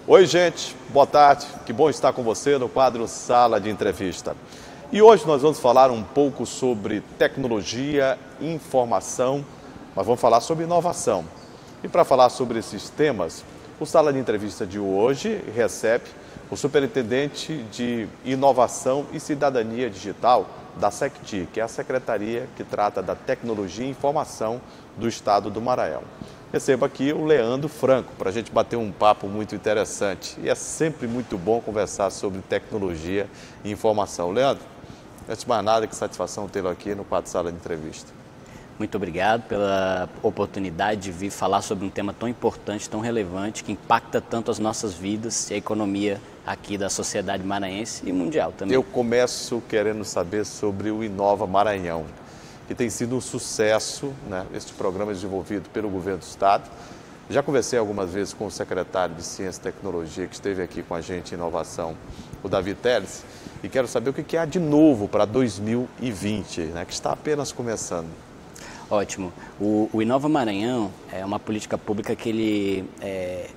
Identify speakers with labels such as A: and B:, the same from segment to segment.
A: Oi, gente, boa tarde, que bom estar com você no quadro Sala de Entrevista. E hoje nós vamos falar um pouco sobre tecnologia, informação, mas vamos falar sobre inovação. E para falar sobre esses temas, o Sala de Entrevista de hoje recebe o Superintendente de Inovação e Cidadania Digital da SECTI, que é a secretaria que trata da tecnologia e informação do Estado do Maranhão. Recebo aqui o Leandro Franco, para a gente bater um papo muito interessante. E é sempre muito bom conversar sobre tecnologia e informação. Leandro, antes de mais nada, que satisfação tê-lo aqui no quadro Sala de Entrevista.
B: Muito obrigado pela oportunidade de vir falar sobre um tema tão importante, tão relevante, que impacta tanto as nossas vidas e a economia aqui da sociedade maranhense e mundial também.
A: Eu começo querendo saber sobre o Inova Maranhão, que tem sido um sucesso, né? Este programa é desenvolvido pelo governo do estado. Já conversei algumas vezes com o secretário de Ciência e Tecnologia que esteve aqui com a gente em inovação, o Davi Teles, e quero saber o que há de novo para 2020, né? Que está apenas começando.
B: Ótimo. O Inova Maranhão é uma política pública que ele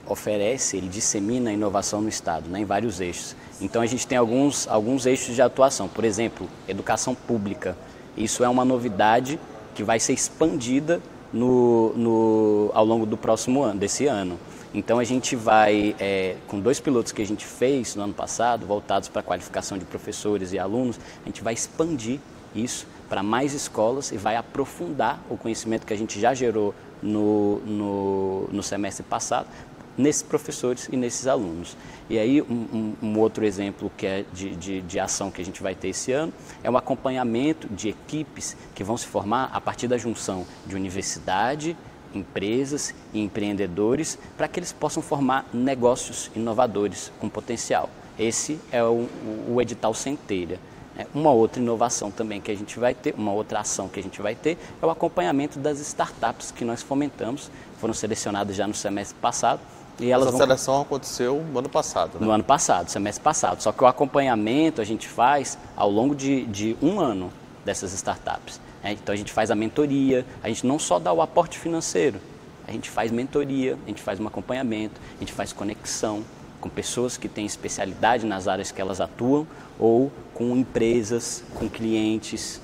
B: oferece, ele dissemina a inovação no estado, né, em vários eixos. Então a gente tem alguns eixos de atuação, por exemplo, educação pública. Isso é uma novidade que vai ser expandida ao longo do próximo ano, desse ano. Então a gente vai, com 2 pilotos que a gente fez no ano passado, voltados para a qualificação de professores e alunos, a gente vai expandir isso para mais escolas e vai aprofundar o conhecimento que a gente já gerou no semestre passado nesses professores e nesses alunos. E aí um outro exemplo que é de ação que a gente vai ter esse ano é um acompanhamento de equipes que vão se formar a partir da junção de universidade, empresas e empreendedores para que eles possam formar negócios inovadores com potencial. Esse é o edital Centelha. Uma outra inovação também que a gente vai ter, uma outra ação que a gente vai ter é o acompanhamento das startups que nós fomentamos, foram selecionadas já no semestre passado. E elas
A: Essa seleção aconteceu no ano passado, né?
B: No ano passado, semestre passado. Só que o acompanhamento a gente faz ao longo de um ano dessas startups. Então a gente faz a mentoria, a gente não só dá o aporte financeiro, a gente faz mentoria, a gente faz um acompanhamento, a gente faz conexão com pessoas que têm especialidade nas áreas que elas atuam ou com empresas, com clientes.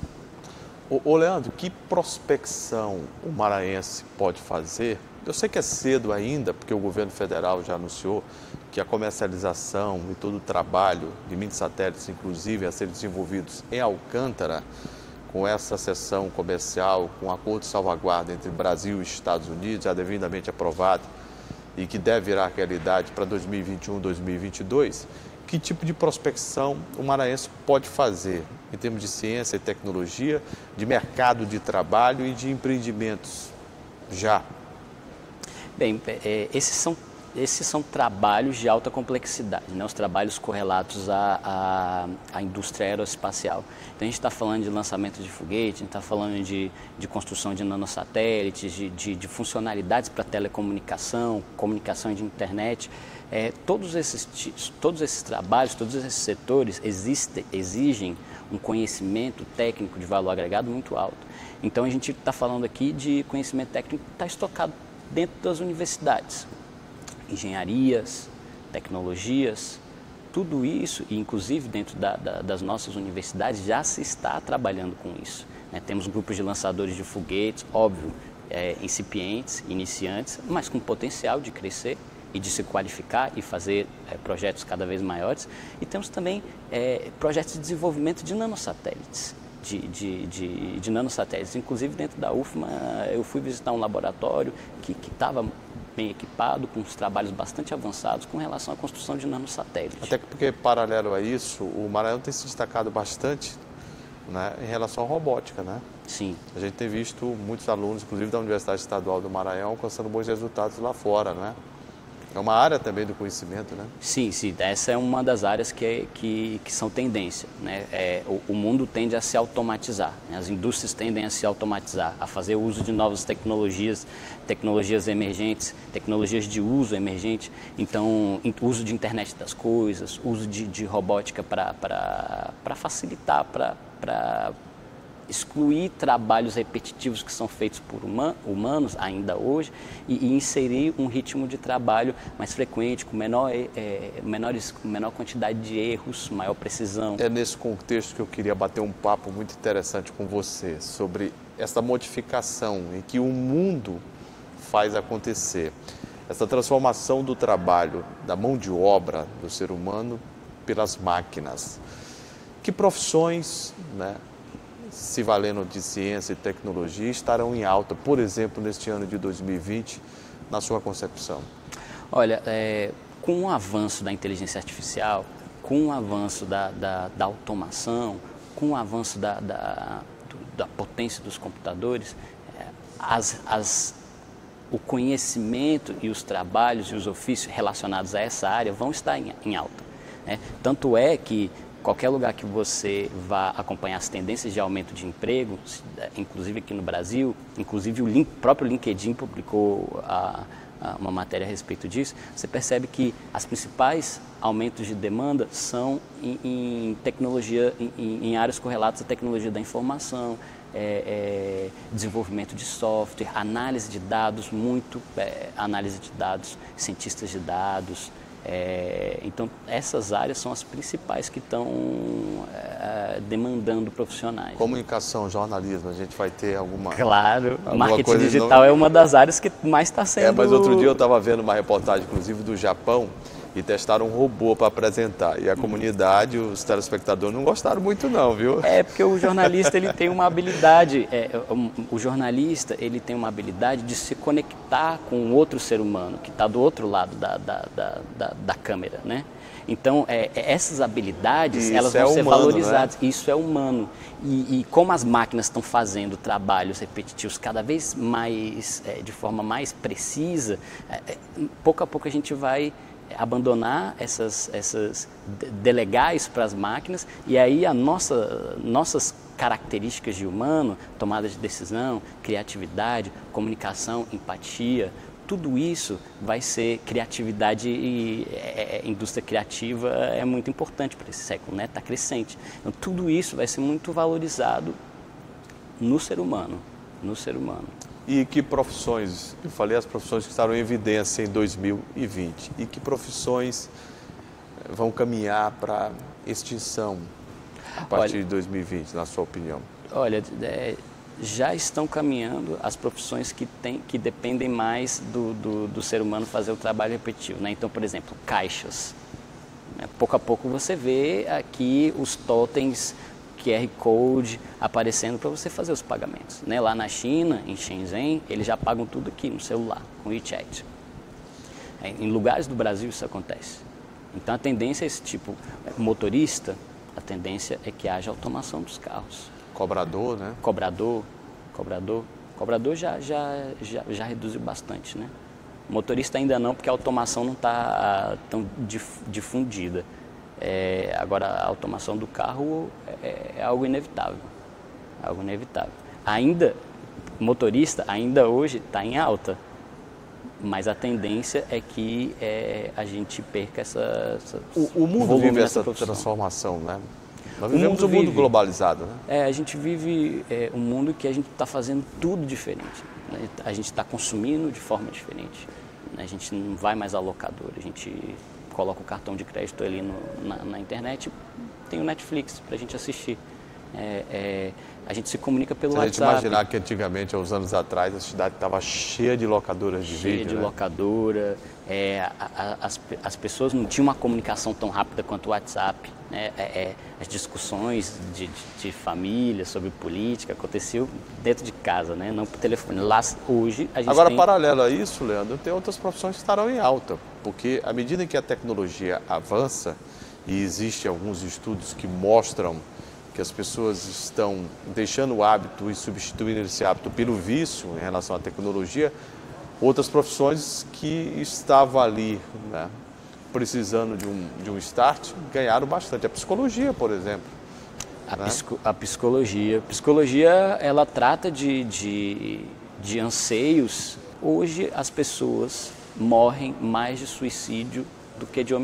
A: Ô Leandro, que prospecção o maranhense pode fazer? Eu sei que é cedo ainda, porque o governo federal já anunciou que a comercialização e todo o trabalho de mini satélites, inclusive, a serem desenvolvidos em Alcântara, com essa sessão comercial, com um acordo de salvaguarda entre Brasil e Estados Unidos, já devidamente aprovado, e que deve virar realidade para 2021, 2022, que tipo de prospecção o maranhense pode fazer em termos de ciência e tecnologia, de mercado de trabalho e de empreendimentos já?
B: Bem, esses são trabalhos de alta complexidade, né? Os trabalhos correlatos à indústria aeroespacial. Então a gente está falando de lançamento de foguete, a gente está falando de construção de nanosatélites, de funcionalidades para telecomunicação, comunicação de internet. Todos esses trabalhos, todos esses setores exigem um conhecimento técnico de valor agregado muito alto. Então a gente está falando aqui de conhecimento técnico que está estocado dentro das universidades. Engenharias, tecnologias, tudo isso, e inclusive dentro das nossas universidades, já se está trabalhando com isso. Temos grupos de lançadores de foguetes, óbvio, incipientes, iniciantes, mas com potencial de crescer e de se qualificar e fazer projetos cada vez maiores. E temos também projetos de desenvolvimento de nanosatélites. De nanosatélites. Inclusive dentro da UFMA eu fui visitar um laboratório que estava bem equipado, com uns trabalhos bastante avançados com relação à construção de nanosatélites.
A: Até porque, paralelo a isso, o Maranhão tem se destacado bastante, né, em relação à robótica, né?
B: Sim.
A: A gente tem visto muitos alunos, inclusive da Universidade Estadual do Maranhão, alcançando bons resultados lá fora, né? É uma área também do conhecimento, né?
B: Sim, essa é uma das áreas que são tendência, né? O mundo tende a se automatizar, né? As indústrias tendem a se automatizar, a fazer uso de novas tecnologias emergentes, tecnologias de uso emergente, então uso de internet das coisas, uso de robótica para facilitar, para excluir trabalhos repetitivos que são feitos por humanos ainda hoje e inserir um ritmo de trabalho mais frequente, com menor quantidade de erros, maior precisão.
A: É nesse contexto que eu queria bater um papo muito interessante com você sobre essa modificação em que o mundo faz acontecer, essa transformação do trabalho, da mão de obra do ser humano pelas máquinas. Que profissões, né, se valendo de ciência e tecnologia, estarão em alta, por exemplo, neste ano de 2020, na sua concepção?
B: Olha, com o avanço da inteligência artificial, com o avanço da automação, com o avanço da potência dos computadores, o conhecimento e os trabalhos e os ofícios relacionados a essa área vão estar em alta, né? Tanto é que qualquer lugar que você vá acompanhar as tendências de aumento de emprego, inclusive aqui no Brasil, inclusive o próprio LinkedIn publicou uma matéria a respeito disso, você percebe que os principais aumentos de demanda são em tecnologia, em áreas correlatas à tecnologia da informação, desenvolvimento de software, análise de dados, análise de dados, cientistas de dados. Então, essas áreas são as principais que estão demandando profissionais.
A: Comunicação, jornalismo, a gente vai ter alguma...
B: Claro, marketing digital é uma das áreas que mais está sendo...
A: Mas outro dia eu estava vendo uma reportagem, inclusive, do Japão, e testaram um robô para apresentar. E a comunidade, os telespectadores não gostaram muito não, viu?
B: Porque o jornalista ele tem uma habilidade, o jornalista ele tem uma habilidade de se conectar com outro ser humano que está do outro lado da câmera, né? Então, essas habilidades, elas vão ser valorizadas. Né? Isso é humano. E como as máquinas estão fazendo trabalhos repetitivos cada vez mais, de forma mais precisa, pouco a pouco a gente vai abandonar delegar isso para as máquinas, e aí nossas características de humano, tomada de decisão, criatividade, comunicação, empatia, tudo isso vai ser criatividade e indústria criativa é muito importante para esse século, né? Está crescente. Então, tudo isso vai ser muito valorizado no ser humano.
A: E que profissões, eu falei as profissões que estarão em evidência em 2020, e que profissões vão caminhar para extinção a partir de 2020, na sua opinião?
B: Olha, já estão caminhando as profissões que dependem mais do ser humano fazer o trabalho repetitivo, né? Então, por exemplo, caixas. Pouco a pouco você vê aqui os totens QR Code aparecendo para você fazer os pagamentos, né? Lá na China, em Shenzhen, eles já pagam tudo aqui no celular, com WeChat. Em lugares do Brasil isso acontece. Então a tendência é esse tipo. Motorista, a tendência é que haja automação dos carros.
A: Cobrador, né?
B: Cobrador já reduziu bastante, né? Motorista ainda não, porque a automação não está tão difundida. Agora, a automação do carro é algo inevitável. Motorista ainda hoje está em alta, mas a tendência é que a gente perca
A: o mundo vive essa transformação, né? Nós vivemos um mundo globalizado, né?
B: A gente vive um mundo que a gente está fazendo tudo diferente, né? A gente está consumindo de forma diferente, né? A gente não vai mais ao locador, a gente coloca o cartão de crédito ali na internet, tem o Netflix para a gente assistir. A gente se comunica pelo WhatsApp.
A: Se a gente imaginar que antigamente, há uns anos atrás, a cidade estava cheia de locadoras de vídeo,
B: cheia de locadora, as pessoas não tinham uma comunicação tão rápida quanto o WhatsApp, né? As discussões de família sobre política aconteciam dentro de casa, né? Não por telefone. Lá, hoje, a gente
A: Agora, paralelo a isso, Leandro, tem outras profissões que estarão em alta, porque à medida que a tecnologia avança, e existem alguns estudos que mostram que as pessoas estão deixando o hábito e substituindo esse hábito pelo vício em relação à tecnologia, outras profissões que estavam ali, né, precisando de um start, ganharam bastante. A psicologia, por exemplo.
B: A psicologia. A psicologia, ela trata de anseios. Hoje, as pessoas morrem mais de suicídio do que de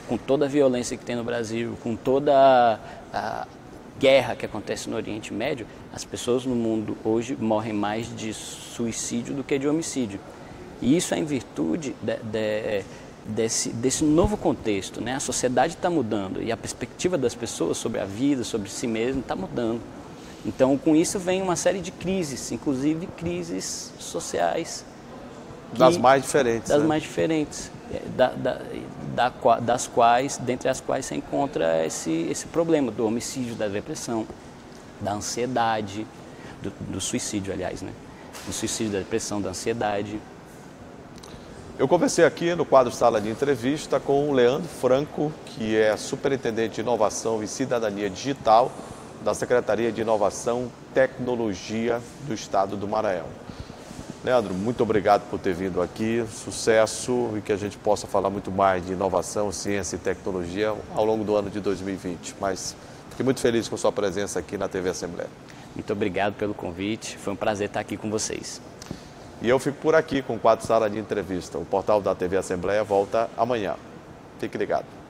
B: com toda a violência que tem no Brasil, com toda guerra que acontece no Oriente Médio, as pessoas no mundo hoje morrem mais de suicídio do que de homicídio. E isso é em virtude desse novo contexto, né? A sociedade está mudando e a perspectiva das pessoas sobre a vida, sobre si mesmo, está mudando. Então, com isso vem uma série de crises, inclusive crises sociais.
A: Das mais diferentes.
B: Das
A: né?
B: mais diferentes, dentre as quais se encontra esse problema do homicídio, da depressão, da ansiedade, do suicídio, aliás, né? Do suicídio, da depressão, da ansiedade.
A: Eu conversei aqui no quadro Sala de Entrevista com o Leandro Franco, que é superintendente de Inovação e Cidadania Digital da Secretaria de Inovação e Tecnologia do Estado do Maranhão. Leandro, muito obrigado por ter vindo aqui, sucesso e que a gente possa falar muito mais de inovação, ciência e tecnologia ao longo do ano de 2020. Mas fiquei muito feliz com a sua presença aqui na TV Assembleia.
B: Muito obrigado pelo convite, foi um prazer estar aqui com vocês.
A: E eu fico por aqui com o quadro Sala de Entrevista. O portal da TV Assembleia volta amanhã. Fique ligado.